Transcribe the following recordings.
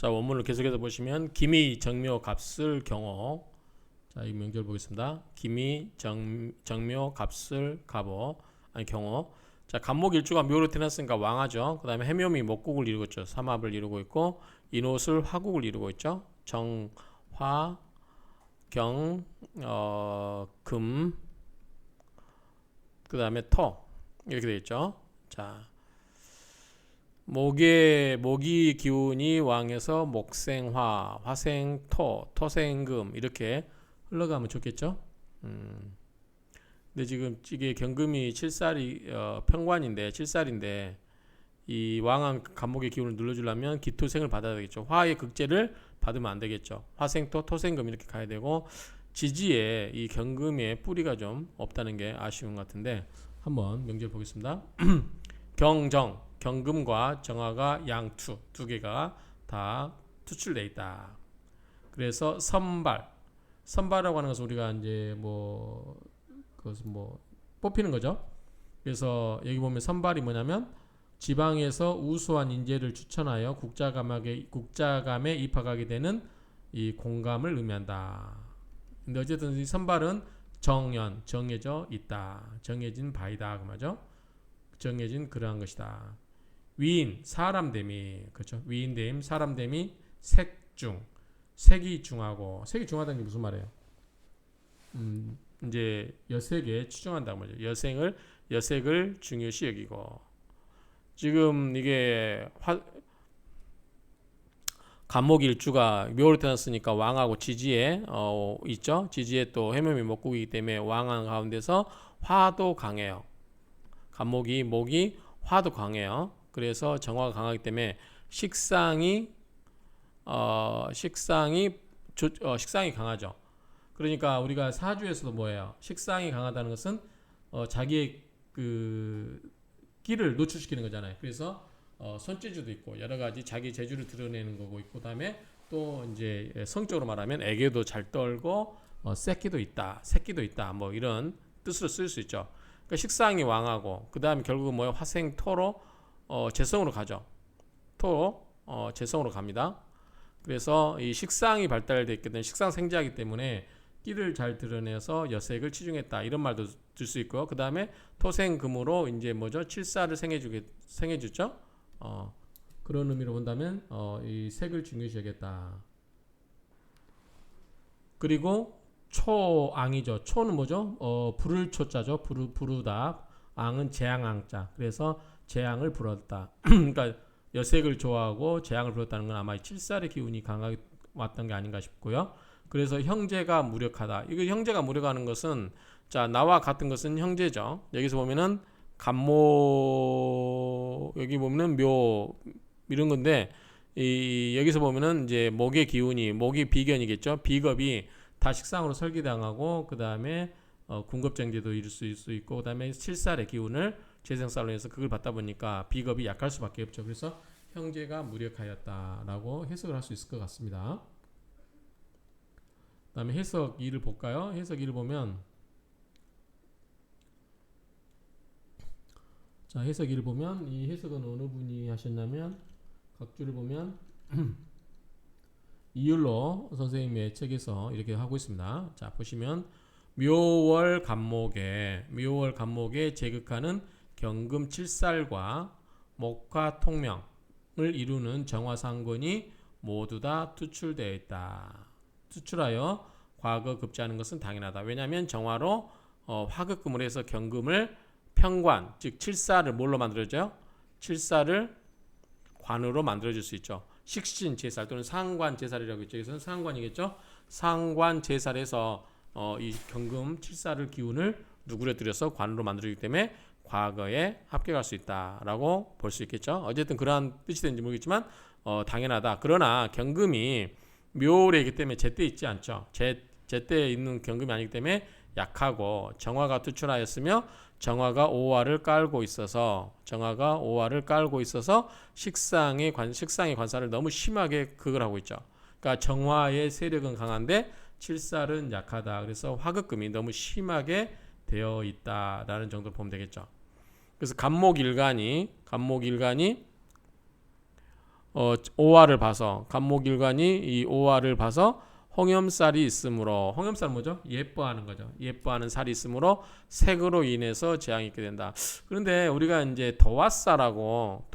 자, 원문을 계속해서 보시면 기미 정묘 값을 경호. 자, 이 명절 보겠습니다. 기미 정묘 값을 갑오. 아니 경호. 자, 간목 일주가 묘로 태어났으니까 왕하죠. 그 다음에 해묘미 목국을 이루고 있죠. 삼합을 이루고 있고 인옷을 화국을 이루고 있죠. 정, 화, 경, 금, 그 다음에 토 이렇게 되어 있죠. 자, 목이 기운이 왕에서 목생화, 화생토, 토생금 이렇게 흘러가면 좋겠죠. 근데 지금 이게 경금이 7살이 평관인데 7살인데 이 왕한 간목의 기운을 눌러주려면 기토생을 받아야 되겠죠. 화의 극제를 받으면 안 되겠죠. 화생토, 토생금 이렇게 가야 되고 지지에 이 경금의 뿌리가 좀 없다는 게 아쉬운 것 같은데 한번 명절 보겠습니다. 경정, 경금과 정화가 양투 두 개가 다 투출돼 있다. 그래서 선발이라고 하는 것은 우리가 이제 그것은 뽑히는 거죠. 그래서 여기 보면 선발이 뭐냐면 지방에서 우수한 인재를 추천하여 국자감에 입학하게 되는 이 공감을 의미한다. 근데 어쨌든 이 선발은 정해져 있다. 정해진 바이다 그 말이죠. 정해진 그러한 것이다. 위인 사람됨이 그렇죠. 위인됨 사람됨이 색이 중하고 색이 중하다는 게 무슨 말이에요? 이제 여색에 추정한다고 말이죠. 여색을 중요시 여기고 지금 이게 간목 일주가 묘로 태어났으니까 왕하고 지지에 있죠. 지지에 또 해묘미 목국이기 때문에 왕한 가운데서 화도 강해요. 목이 화도 강해요. 그래서 정화가 강하기 때문에 식상이 강하죠. 그러니까 우리가 사주에서도 뭐예요? 식상이 강하다는 것은 자기의 그 끼를 노출시키는 거잖아요. 그래서 손재주도 있고 여러 가지 자기 재주를 드러내는 거고 있고 그다음에 또 이제 성적으로 말하면 애교도 잘 떨고 새끼도 있다 뭐 이런 뜻으로 쓸 수 있죠. 그러니까 식상이 왕하고 그다음에 결국은 뭐예요? 화생토로 재성으로 가죠. 토로 재성으로 갑니다. 그래서 이 식상이 발달되어 있기 때문에 식상생자이기 때문에 끼를 잘 드러내서 여색을 치중했다 이런 말도 들 수 있고요. 그 다음에 토생금으로 이제 뭐죠? 칠사를 생해주죠. 그런 의미로 본다면 이 색을 중요시 여겼다. 그리고 초앙이죠. 초는 뭐죠? 부를 초자죠. 부르다. 앙은 재앙앙자. 그래서 재앙을 불었다. 그러니까 여색을 좋아하고 재앙을 불었다는 건 아마 칠살의 기운이 강하게 왔던 게 아닌가 싶고요. 그래서 형제가 무력하다. 이거 형제가 무력하는 것은 자 나와 같은 것은 형제죠. 여기서 보면은 간모 여기 보면은 묘 이런 건데 여기서 보면은 이제 목의 기운이 목이 비견이겠죠. 비겁이 다 식상으로 설계당하고 그 다음에 군급정제도 이룰 수 있고 그 다음에 칠살의 기운을 재생살로 해서 그걸 받다 보니까 비겁이 약할 수밖에 없죠. 그래서 형제가 무력하였다라고 해석을 할 수 있을 것 같습니다. 그 다음에 해석 2를 볼까요? 해석 2를 보면 자 해석 2를 보면 이 해석은 어느 분이 하셨냐면 각주를 보면 이율로 선생님의 책에서 이렇게 하고 있습니다. 자 보시면 묘월 간목에 제극하는 경금 칠살과 목화 통명을 이루는 정화상권이 모두 다 투출되어 있다. 투출하여 과거 급제하는 것은 당연하다. 왜냐하면 정화로 화급금을 해서 경금을 평관 즉 칠살을 뭘로 만들어져요? 칠살을 관으로 만들어줄 수 있죠. 식신 제살 또는 상관 제살이라고 있죠. 여기서는 상관이겠죠. 상관 제살에서 이 경금 칠살을 기운을 누그러뜨려서 관으로 만들어주기 때문에 과거에 합격할 수 있다라고 볼 수 있겠죠. 어쨌든 그러한 뜻이 되는지 모르겠지만 당연하다. 그러나 경금이 묘래이기 때문에 제때 있지 않죠. 제때에 있는 경금이 아니기 때문에 약하고 정화가 투출하였으며 정화가 오화를 깔고 있어서 식상의 관사를 너무 심하게 극을 하고 있죠. 그러니까 정화의 세력은 강한데 칠살은 약하다. 그래서 화극금이 너무 심하게 되어 있다라는 정도로 보면 되겠죠. 그래서 간목일간이 오화를 봐서 간목일관이 이 오화를 봐서 홍염살이 있으므로 홍염살은 뭐죠? 예뻐하는 거죠. 예뻐하는 살이 있으므로 색으로 인해서 재앙이 있게 된다. 그런데 우리가 이제 도화살하고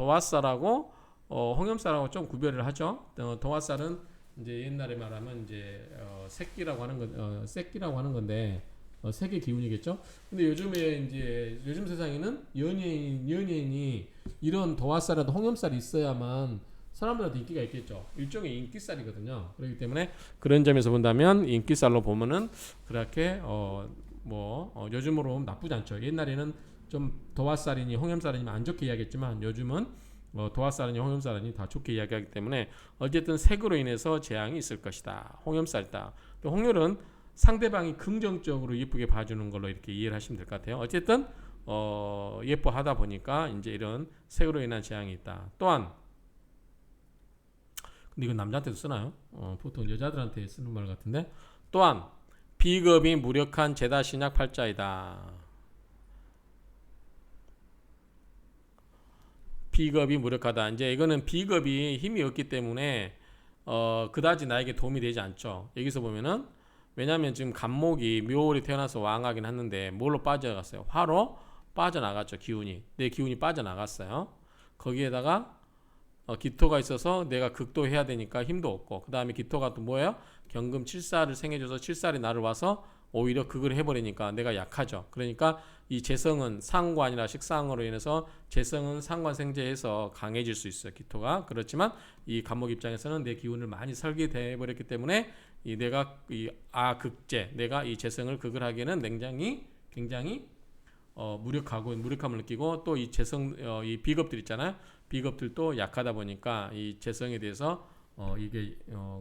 홍염살하고 좀 구별을 하죠. 도화살은 이제 옛날에 말하면 이제 새끼라고 하는 새끼라고 하는 건데 색의 기운이겠죠. 근데 요즘 세상에는 연예인이 이런 도화살이라도 홍염살이 있어야만 사람들한테 인기가 있겠죠. 일종의 인기살이거든요. 그렇기 때문에 그런 점에서 본다면 인기살로 보면은 그렇게 요즘으로 나쁘지 않죠. 옛날에는 좀 도화살이니 홍염살이니 안 좋게 이야기했지만 요즘은 도화살이니 홍염살이니 다 좋게 이야기하기 때문에 어쨌든 색으로 인해서 재앙이 있을 것이다. 홍염살이다. 또 홍열은 상대방이 긍정적으로 예쁘게 봐주는 걸로 이렇게 이해를 하시면 될 것 같아요. 어쨌든 예뻐하다 보니까 이제 이런 색으로 인한 재앙이 있다. 또한 근데 이건 남자한테도 쓰나요? 보통 여자들한테 쓰는 말 같은데. 또한 비겁이 무력한 제다 신약 팔자이다. 비겁이 무력하다. 이제 이거는 비겁이 힘이 없기 때문에 그다지 나에게 도움이 되지 않죠. 여기서 보면은 왜냐하면 지금 간목이 묘월이 태어나서 왕하긴 했는데 뭘로 빠져나갔어요? 화로 빠져나갔죠. 기운이. 내 기운이 빠져나갔어요. 거기에다가 기토가 있어서 내가 극도해야 되니까 힘도 없고 그 다음에 기토가 또 뭐예요? 경금 칠살을 생해줘서 칠살이 나를 와서 오히려 극을 해버리니까 내가 약하죠. 그러니까 이 재성은 상과 아니라 식상으로 인해서 재성은 상관생재해서 강해질 수 있어요. 기토가. 그렇지만 이 간목 입장에서는 내 기운을 많이 설계돼 버렸기 때문에 내가 극재 내가 이 재성을 극을 하기에는 굉장히 무력함을 느끼고 또 이 재성 이 비겁들 있잖아요. 비겁들도 약하다 보니까 이 재성에 대해서 이게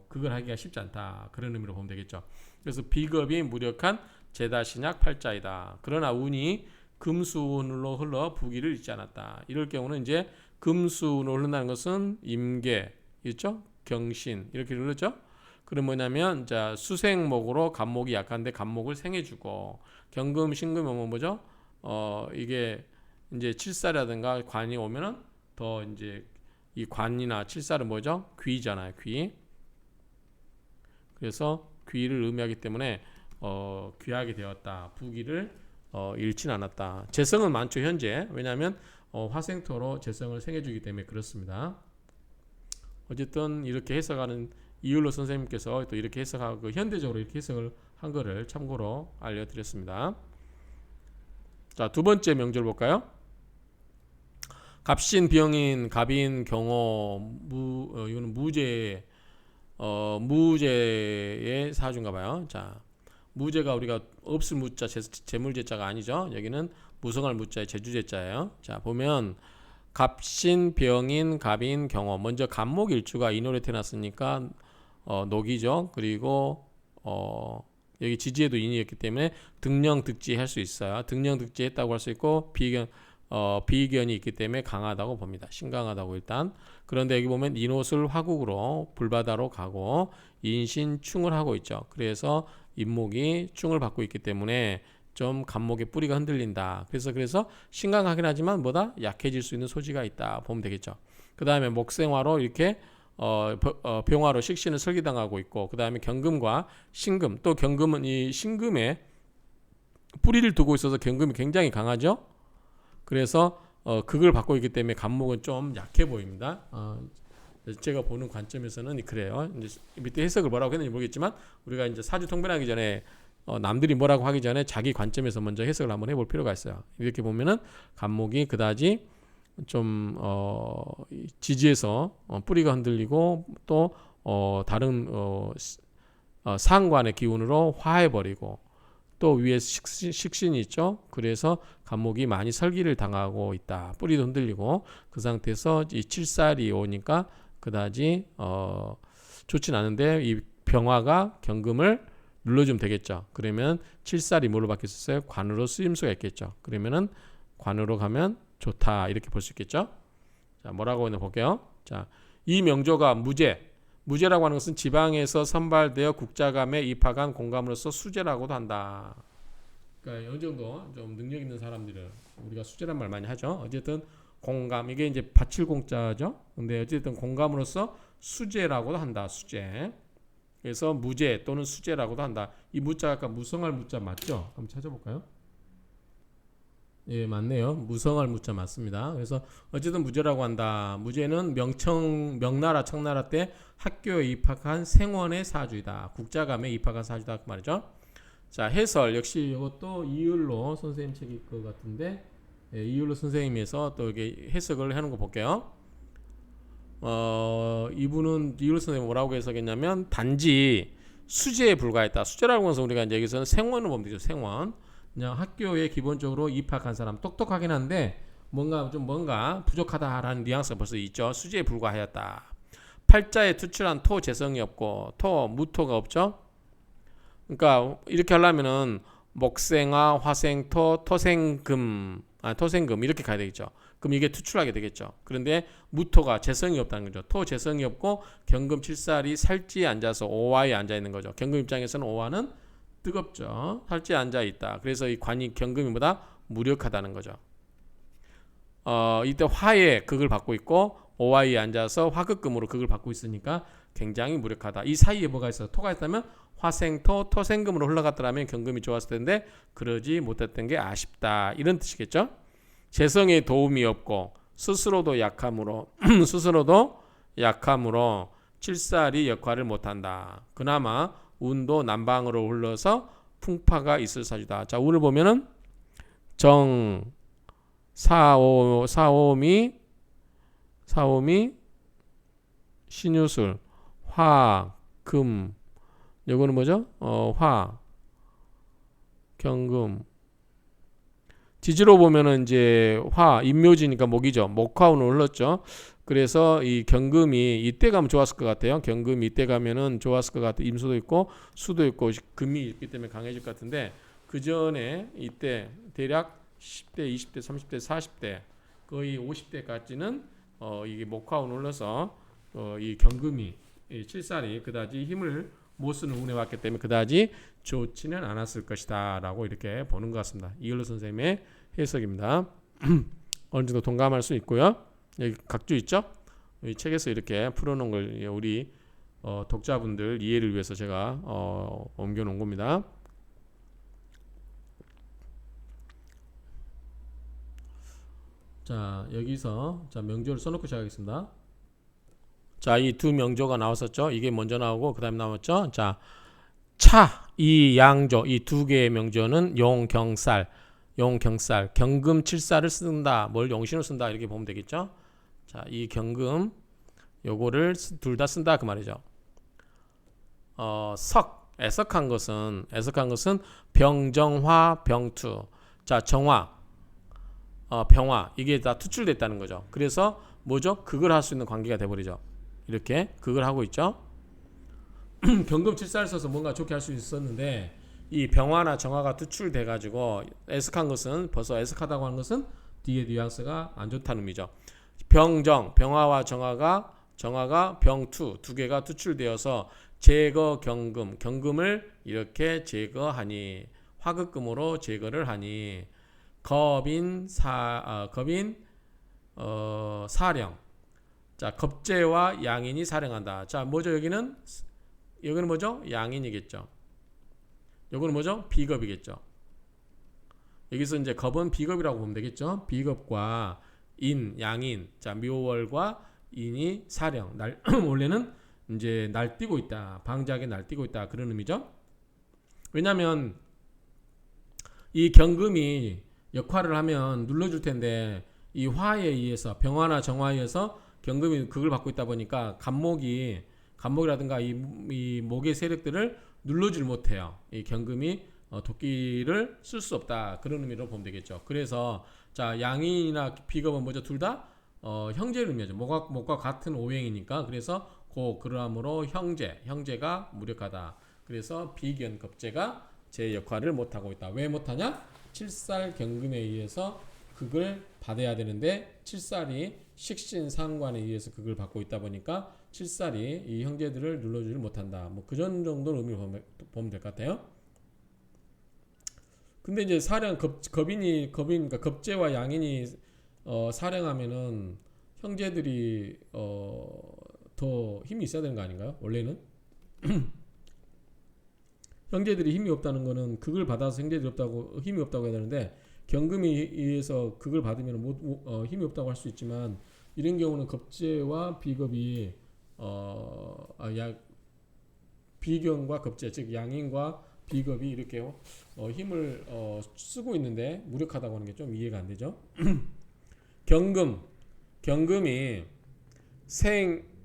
극을 하기가 쉽지 않다. 그런 의미로 보면 되겠죠. 그래서 비겁이 무력한 제다신약 팔자이다. 그러나 운이 금수운으로 흘러 부기를 잊지 않았다. 이럴 경우는 이제 금수운으로 흐른다는 것은 임계, 있죠? 경신 이렇게 흐르죠. 그럼 뭐냐면 자 수생목으로 간목이 약한데 간목을 생해주고 경금, 신금이 오면 뭐죠? 이게 이제 칠사라든가 관이 오면은 더 이제 이 관이나 칠살은 뭐죠? 귀잖아요. 귀. 그래서 귀를 의미하기 때문에 귀하게 되었다. 부귀를 잃진 않았다. 재성은 많죠 현재. 왜냐하면 화생토로 재성을 생해주기 때문에 그렇습니다. 어쨌든 이렇게 해석하는 이율로 선생님께서 또 이렇게 해석하고 현대적으로 이렇게 해석을 한 거를 참고로 알려드렸습니다. 자, 두 번째 명절 볼까요? 갑신, 병인, 갑인, 경호, 이거는 무제의 사주인가 봐요. 자, 무제가 우리가 없을 무자, 재물제자가 아니죠. 여기는 무성할 무자의 제주제자예요. 자, 보면 갑신, 병인, 갑인, 경호. 먼저 갑목일주가 인월에 태어났으니까 녹이죠. 그리고 여기 지지에도 인이었기 때문에 등령 득지 할 수 있어요. 등령 득지 했다고 할 수 있고 비견이 있기 때문에 강하다고 봅니다. 신강하다고 일단. 그런데 여기 보면 인옷을 화국으로 불바다로 가고 인신충을 하고 있죠. 그래서 인목이 충을 받고 있기 때문에 좀 간목의 뿌리가 흔들린다. 그래서 신강하긴 하지만 뭐다? 약해질 수 있는 소지가 있다. 보면 되겠죠. 그 다음에 목생화로 이렇게 병화로 식신을 설기당하고 있고 그 다음에 경금과 신금 또 경금은 이 신금에 뿌리를 두고 있어서 경금이 굉장히 강하죠. 그래서 극을 받고 있기 때문에 간목은 좀 약해 보입니다. 제가 보는 관점에서는 그래요. 이제 밑에 해석을 뭐라고 했는지 모르겠지만 우리가 이제 사주 통변하기 전에 남들이 뭐라고 하기 전에 자기 관점에서 먼저 해석을 한번 해볼 필요가 있어요. 이렇게 보면은 간목이 그다지 좀 지지에서 뿌리가 흔들리고 또 다른 상관의 기운으로 화해버리고 또 위에 식신이 있죠. 그래서 간목이 많이 설기를 당하고 있다. 뿌리도 흔들리고 그 상태에서 이 칠살이 오니까 그다지 좋진 않은데 이 병화가 경금을 눌러주면 되겠죠. 그러면 칠살이 뭘로 바뀌었어요? 관으로 쓰임 수가 있겠죠. 그러면은 관으로 가면 좋다 이렇게 볼 수 있겠죠. 자, 뭐라고 했나 볼게요. 자, 이 명조가 무제라고 하는 것은 지방에서 선발되어 국자감에 입학한 공감으로서 수제라고도 한다. 그러니까 어느 정도 좀 능력 있는 사람들은 우리가 수제란 말 많이 하죠. 어쨌든 공감 이게 이제 받칠 공자죠. 근데 어쨌든 공감으로써 수재라고도 한다. 수재. 그래서 무재 또는 수재라고도 한다. 이 무자가 아까 무성할 무자 맞죠? 한번 찾아볼까요? 예, 맞네요. 무성할 무자 맞습니다. 그래서 어쨌든 무죄라고 한다. 무죄는 명나라 청나라 때 학교에 입학한 생원의 사주이다. 국자감에 입학한 사주다 그 말이죠. 자, 해설 역시 이것도 이율로 선생님 책일 것 같은데 이율로 선생님에서 또 이게 해석을 하는 거 볼게요. 이분은 이율로 선생님 뭐라고 해석했냐면 단지 수재에 불과했다. 수재라고 해서 우리가 이제 여기서는 생원을 보면 되죠. 생원. 그냥 학교에 기본적으로 입학한 사람 똑똑하긴 한데 뭔가 부족하다라는 뉘앙스가 벌써 있죠. 수재에 불과하였다. 팔자에 투출한 토 재성이 없고 토 무토가 없죠. 그러니까 이렇게 하려면은 목생화 화생토 토생금 토생금 이렇게 가야 되겠죠. 그럼 이게 투출하게 되겠죠. 그런데 무토가 재성이 없다는 거죠. 토 재성이 없고 경금 칠살이 살지에 앉아서 오화에 앉아 있는 거죠. 경금 입장에서는 오화는 뜨겁죠. 살지에 앉아 있다. 그래서 이 관이 경금이보다 무력하다는 거죠. 이때 화의 극을 받고 있고 오화에 앉아서 화극금으로 극을 받고 있으니까 굉장히 무력하다. 이 사이에 뭐가 있어? 토가 있다면 화생토 토생금으로 흘러갔더라면 경금이 좋았을 텐데 그러지 못했던 게 아쉽다. 이런 뜻이겠죠. 재성에 도움이 없고 스스로도 약함으로 칠살이 역할을 못한다. 그나마 운도 남방으로 흘러서 풍파가 있을 사주다. 자, 운을 보면은 정 사오미 신유술 화금 요거는 뭐죠? 화 경금 지지로 보면은 이제 화 임묘지니까 목이죠. 목화운을 흘렀죠. 그래서 이 경금이 이때 가면 좋았을 것 같아요. 경금이 이때 가면은 좋았을 것 같아요. 임수도 있고 수도 있고 금이 있기 때문에 강해질 것 같은데 그 전에 이때 대략 10대, 20대, 30대, 40대 거의 50대까지는 이게 목화운을 흘러서 이 경금이 이 칠살이 그다지 힘을 못 쓰는 운에 왔기 때문에 그다지 좋지는 않았을 것이다 라고 이렇게 보는 것 같습니다. 이율로 선생님의 해석입니다. 어느 정도 동감할 수 있고요. 여기 각주 있죠? 이 책에서 이렇게 풀어놓은 걸 우리 독자분들 이해를 위해서 제가 옮겨놓은 겁니다. 자, 여기서 명조를 써놓고 시작하겠습니다. 자, 이 두 명조가 나왔었죠. 이게 먼저 나오고 그 다음에 나왔죠. 자, 이 양조 이 두 개의 명조는 용경살 경금 칠살을 쓴다. 뭘 용신을 쓴다 이렇게 보면 되겠죠. 자, 이 경금 요거를 둘 다 쓴다 그 말이죠. 애석한 것은 병정화 병투. 자, 정화 병화 이게 다 투출됐다는 거죠. 그래서 뭐죠? 극을 할 수 있는 관계가 돼버리죠. 이렇게 극을 하고 있죠. 경금 칠살을 써서 뭔가 좋게 할 수 있었는데 이 병화나 정화가 투출돼 가지고 애석한 것은 벌써 애석하다고 하는 것은 뒤에 뉘앙스가 안 좋다는 의미죠. 병화와 정화가 병투 두 개가 투출되어서 제거 경금을 이렇게 제거하니 화극금으로 제거를 하니 겁인 사령. 자, 겁재와 양인이 사령한다. 자, 뭐죠? 여기는 뭐죠? 양인이겠죠. 요거는 뭐죠? 비겁이겠죠. 여기서 이제 겁은 비겁이라고 보면 되겠죠. 비겁과 양인. 자, 묘월과 인이 사령. 원래는 이제 날뛰고 있다. 방지하게 날뛰고 있다. 그런 의미죠. 왜냐면 이 경금이 역할을 하면 눌러줄 텐데 이 화에 의해서 병화나 정화에 의해서 경금이 극을 받고 있다 보니까 간목이라든가 이 목의 세력들을 눌러질 못해요. 이 경금이 도끼를 쓸 수 없다. 그런 의미로 보면 되겠죠. 그래서 자, 양인이나 비겁은 뭐죠? 둘 다 형제를 의미하죠. 목과 같은 오행이니까 그래서 그러함으로 형제가 무력하다. 그래서 비견겁제가 제 역할을 못하고 있다. 왜 못하냐? 칠살 경금에 의해서 극을 받아야 되는데 칠살이 식신상관에 의해서 극을 받고 있다 보니까 칠살이 이 형제들을 눌러주지 못한다. 뭐 그 정도로 의미를 보면 될 것 같아요. 근데 이제 사령 그러니까 겁재와 양인이 사령하면은 형제들이 더 힘이 있어야 되는 거 아닌가요? 원래는 형제들이 힘이 없다는 거는 그걸 받아서 형제들이 없다고 힘이 없다고 해야 되는데 경금에 의해서 그걸 받으면 힘이 없다고 할 수 있지만 이런 경우는 겁재와 비겁이 비경과 겁재 즉 양인과 비겁이 이렇게 힘을 쓰고 있는데 무력하다고 하는 게 좀 이해가 안 되죠. 경금이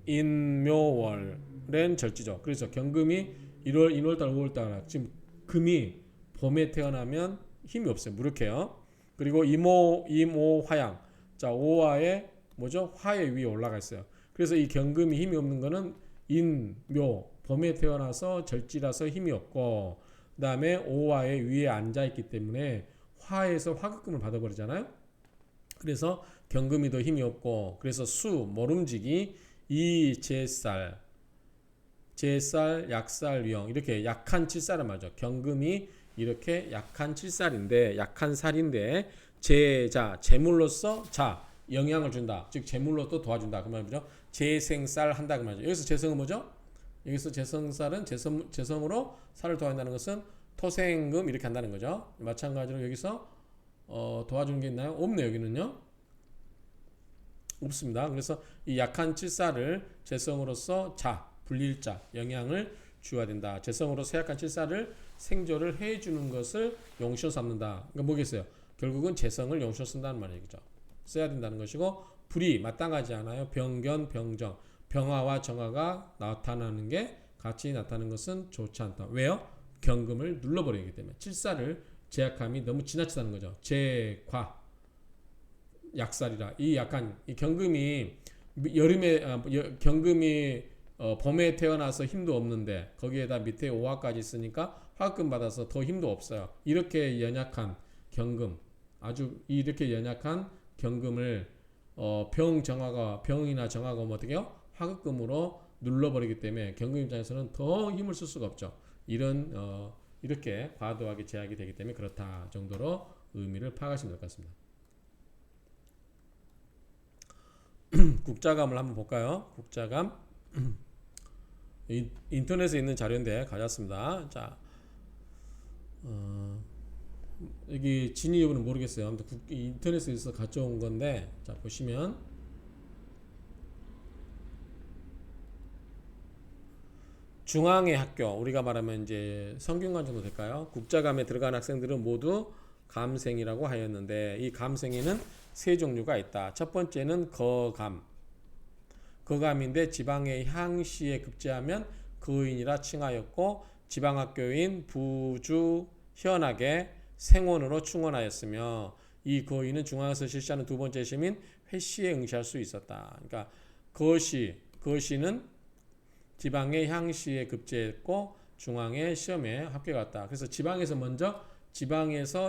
생인묘월엔 절지죠. 그래서 경금이 1월, 2월달, 5월달 지금 금이 봄에 태어나면 힘이 없어요. 무력해요. 그리고 임오화양 자 오화에 뭐죠? 화의 위에 올라가 있어요. 그래서 이 경금이 힘이 없는 거는 인묘 봄에 태어나서 절지라서 힘이 없고 그 다음에 오화의 위에 앉아있기 때문에 화에서 화급금을 받아버리잖아요. 그래서 경금이 더 힘이 없고 그래서 모름지기 제살, 약살, 위형 이렇게 약한 칠살을 말이죠. 경금이 이렇게 약한 칠살인데 약한 살인데 재물로서 영향을 준다. 즉 재물로도 도와준다. 그 말이죠. 재생살 한다 그 말이죠. 여기서 재성은 뭐죠? 여기서 재성살은 재성으로 살을 도와준다는 것은 토생금 이렇게 한다는 거죠. 마찬가지로 여기서 도와주는 게 있나요? 없네요. 여기는요. 없습니다. 그래서 이 약한 칠살을 재성으로서 불릴자 영향을 주어야 된다. 재성으로서 약한 칠살을 생조를 해주는 것을 용시로 삼는다. 그러니까 뭐겠어요? 결국은 재성을 용시로 쓴다는 말이죠. 써야 된다는 것이고 불이 마땅하지 않아요. 병견, 병정, 병화와 정화가 나타나는 게 같이 나타나는 것은 좋지 않다. 왜요? 경금을 눌러버리기 때문에 칠살을 제약함이 너무 지나치다는 거죠. 제과 약살이라 이 경금이 경금이 봄에 태어나서 힘도 없는데 거기에다 밑에 오화까지 있으니까 화금 받아서 더 힘도 없어요. 이렇게 연약한 경금 이렇게 연약한 경금을 병이나 정화가 어떻게 해요? 화급금으로 눌러버리기 때문에 경금 입장에서는 더 힘을 쓸 수가 없죠. 이렇게 과도하게 제약이 되기 때문에 그렇다 정도로 의미를 파악하시면 될 것 같습니다. 국자감을 한번 볼까요? 국자감 인터넷에 있는 자료인데 가져왔습니다. 자, 여기 진위 여부는 모르겠어요. 아무튼 인터넷에서 가져온 건데 자 보시면 중앙의 학교 우리가 말하면 이제 성균관 정도 될까요? 국자감에 들어간 학생들은 모두 감생이라고 하였는데 이 감생에는 세 종류가 있다. 첫 번째는 거감인데 지방의 향시에 급제하면 거인이라 칭하였고 지방학교인 부주 현학의 생원으로 충원하였으며 이 거인은 중앙에서 실시하는 두 번째 시험인 회시에 응시할 수 있었다. 그러니까 거시는 지방의 향시에 급제했고 중앙의 시험에 합격했다. 그래서 지방에서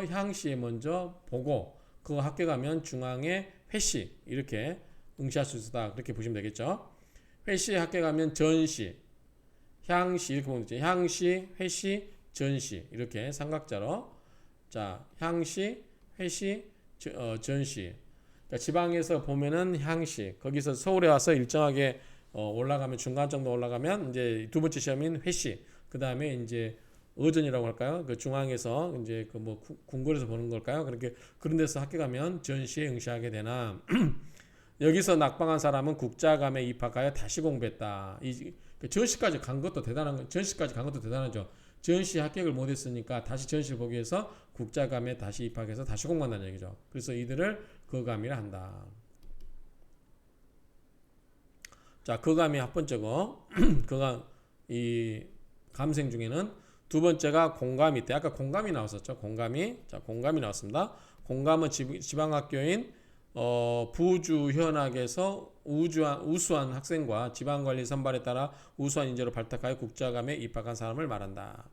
향시에 먼저 보고 그거 합격하면 중앙의 회시 이렇게 응시할 수 있었다. 그렇게 보시면 되겠죠. 회시에 합격하면 전시, 향시 이렇게 보면 되죠. 향시, 회시, 전시 이렇게 삼각자로 자 향시, 회시, 전시. 그러니까 지방에서 보면은 향시 거기서 서울에 와서 일정하게 올라가면 중간 정도 올라가면 이제 두 번째 시험인 회시 그 다음에 이제 어전이라고 할까요? 그 중앙에서 이제 그 뭐 궁궐에서 보는 걸까요? 그런 데서 합격하면 전시에 응시하게 되나 여기서 낙방한 사람은 국자감에 입학하여 다시 공부했다. 전시까지 간 것도 대단하죠. 전시 합격을 못했으니까 다시 전시를 보기 위해서 국자감에 다시 입학해서 다시 공부한다는 얘기죠. 그래서 이들을 거감이라 한다. 자, 거감이 첫 번째고 이 감생 중에는 두 번째가 공감이 있대. 아까 공감이 나왔었죠. 공감이 나왔습니다. 공감은 지방학교인 부주 현학에서 우수한 학생과 지방관리 선발에 따라 우수한 인재로 발탁하여 국자감에 입학한 사람을 말한다.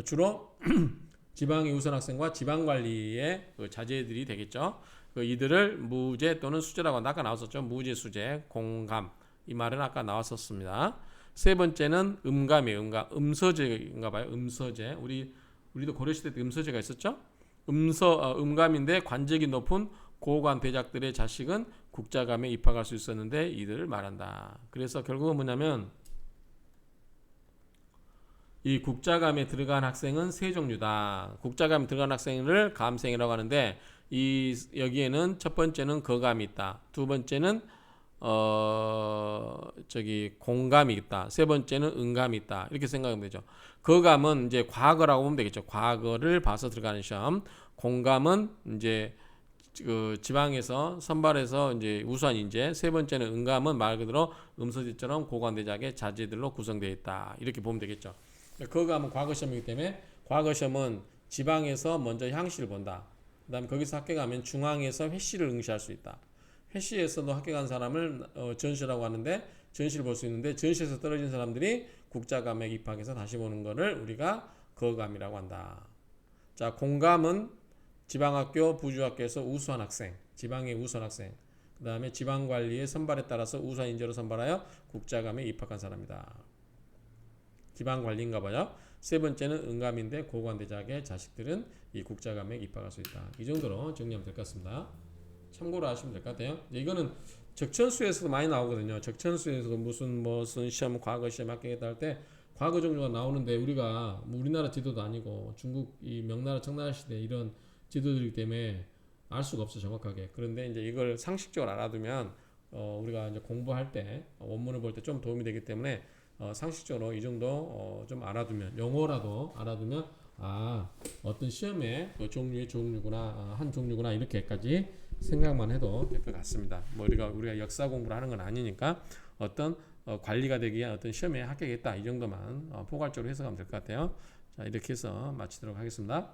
주로 지방의 우수한 학생과 지방관리의 자제들이 되겠죠. 이들을 무제 또는 수제라고 아까 나왔었죠. 무제, 수제, 공감 이 말은 아까 나왔었습니다. 세 번째는 음감이에요. 음서제인가 봐요. 음서제. 우리도 고려시대 때 음서제가 있었죠. 음감인데 관직이 높은 고관 대작들의 자식은 국자감에 입학할 수 있었는데 이들을 말한다. 그래서 결국은 뭐냐면 이 국자감에 들어간 학생은 세 종류다. 국자감에 들어간 학생을 감생이라고 하는데 여기에는 첫 번째는 거감이 있다. 두 번째는 공감이 있다. 세 번째는 응감이 있다. 이렇게 생각하면 되죠. 거감은 이제 과거라고 보면 되겠죠. 과거를 봐서 들어가는 시험. 공감은 이제 그 지방에서 선발해서 이제 우수한 인재. 세 번째는 응감은 말 그대로 음서지처럼 고관대작의 자제들로 구성되어 있다. 이렇게 보면 되겠죠. 거감은 과거 시험이기 때문에 과거 시험은 지방에서 먼저 향시를 본다. 그 다음에 거기서 합격하면 중앙에서 회시를 응시할 수 있다. 회시에서도 합격한 사람을 전시라고 하는데 전시를 볼 수 있는데 전시에서 떨어진 사람들이 국자감에 입학해서 다시 보는 거를 우리가 거감이라고 한다. 자, 공감은 지방학교, 부주학교에서 우수한 학생, 지방의 우수한 학생, 그 다음에 지방관리의 선발에 따라서 우수한 인재로 선발하여 국자감에 입학한 사람이다. 지방관리인가 봐요. 세 번째는 응감인데 고관대작의 자식들은 이 국자감에 입학할 수 있다. 이 정도로 정리하면 될 것 같습니다. 참고로 하시면 될 것 같아요. 이거는 적천수에서도 많이 나오거든요. 적천수에서도 무슨 시험, 과거 시험 합격했다 할 때 과거 종류가 나오는데 우리가 뭐 우리나라 지도도 아니고 중국 이 명나라 청나라 시대 이런 지도들이기 때문에 알 수가 없어 정확하게. 그런데 이제 이걸 상식적으로 알아두면 우리가 이제 공부할 때 원문을 볼 때 좀 도움이 되기 때문에 상식적으로 이 정도 좀 알아두면 용어라도 알아두면 어떤 시험의 종류의 종류구나 한 종류구나 이렇게까지 생각만 해도 될 것 같습니다. 뭐 우리가 역사 공부를 하는 건 아니니까 어떤 관리가 되기 위한 어떤 시험에 합격했다 이 정도만 포괄적으로 해석하면 될 것 같아요. 자, 이렇게 해서 마치도록 하겠습니다.